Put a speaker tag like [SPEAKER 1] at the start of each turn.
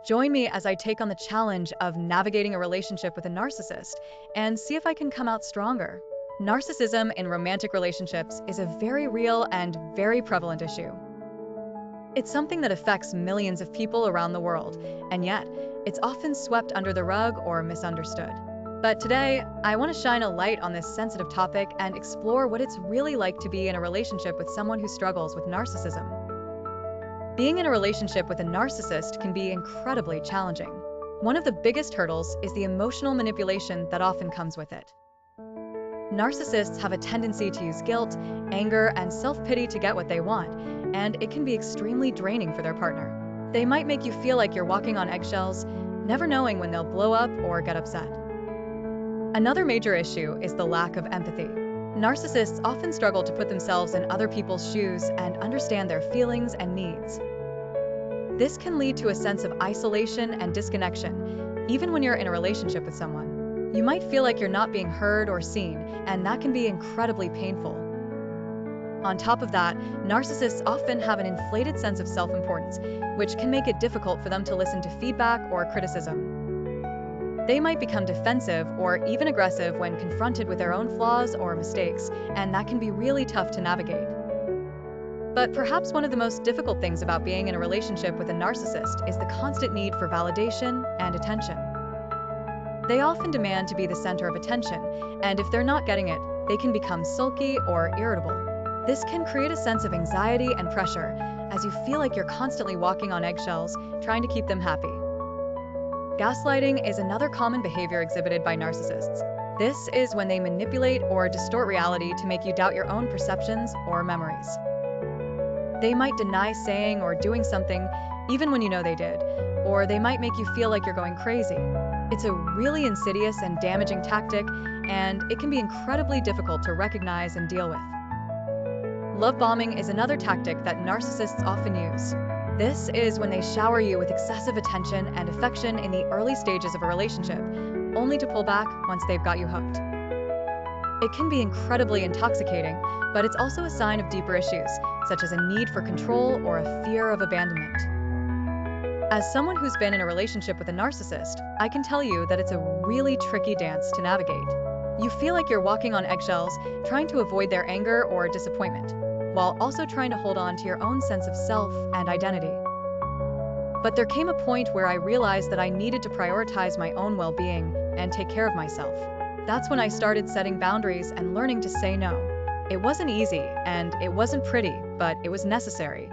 [SPEAKER 1] Join me as I take on the challenge of navigating a relationship with a narcissist and see if I can come out stronger. Narcissism in romantic relationships is a very real and very prevalent issue. It's something that affects millions of people around the world, and yet it's often swept under the rug or misunderstood. But today, I want to shine a light on this sensitive topic and explore what it's really like to be in a relationship with someone who struggles with narcissism. Being in a relationship with a narcissist can be incredibly challenging. One of the biggest hurdles is the emotional manipulation that often comes with it. Narcissists have a tendency to use guilt, anger, and self-pity to get what they want, and it can be extremely draining for their partner. They might make you feel like you're walking on eggshells, never knowing when they'll blow up or get upset. Another major issue is the lack of empathy. Narcissists often struggle to put themselves in other people's shoes and understand their feelings and needs. This can lead to a sense of isolation and disconnection, even when you're in a relationship with someone. You might feel like you're not being heard or seen, and that can be incredibly painful. On top of that, narcissists often have an inflated sense of self-importance, which can make it difficult for them to listen to feedback or criticism. They might become defensive or even aggressive when confronted with their own flaws or mistakes, and that can be really tough to navigate. But perhaps one of the most difficult things about being in a relationship with a narcissist is the constant need for validation and attention. They often demand to be the center of attention, and if they're not getting it, they can become sulky or irritable. This can create a sense of anxiety and pressure, as you feel like you're constantly walking on eggshells, trying to keep them happy. Gaslighting is another common behavior exhibited by narcissists. This is when they manipulate or distort reality to make you doubt your own perceptions or memories. They might deny saying or doing something even when you know they did, or they might make you feel like you're going crazy. It's a really insidious and damaging tactic, and it can be incredibly difficult to recognize and deal with. Love bombing is another tactic that narcissists often use. This is when they shower you with excessive attention and affection in the early stages of a relationship, only to pull back once they've got you hooked. It can be incredibly intoxicating, but it's also a sign of deeper issues, such as a need for control or a fear of abandonment. As someone who's been in a relationship with a narcissist, I can tell you that it's a really tricky dance to navigate. You feel like you're walking on eggshells, trying to avoid their anger or disappointment, while also trying to hold on to your own sense of self and identity. But there came a point where I realized that I needed to prioritize my own well-being and take care of myself. That's when I started setting boundaries and learning to say no. It wasn't easy, and it wasn't pretty, but it was necessary.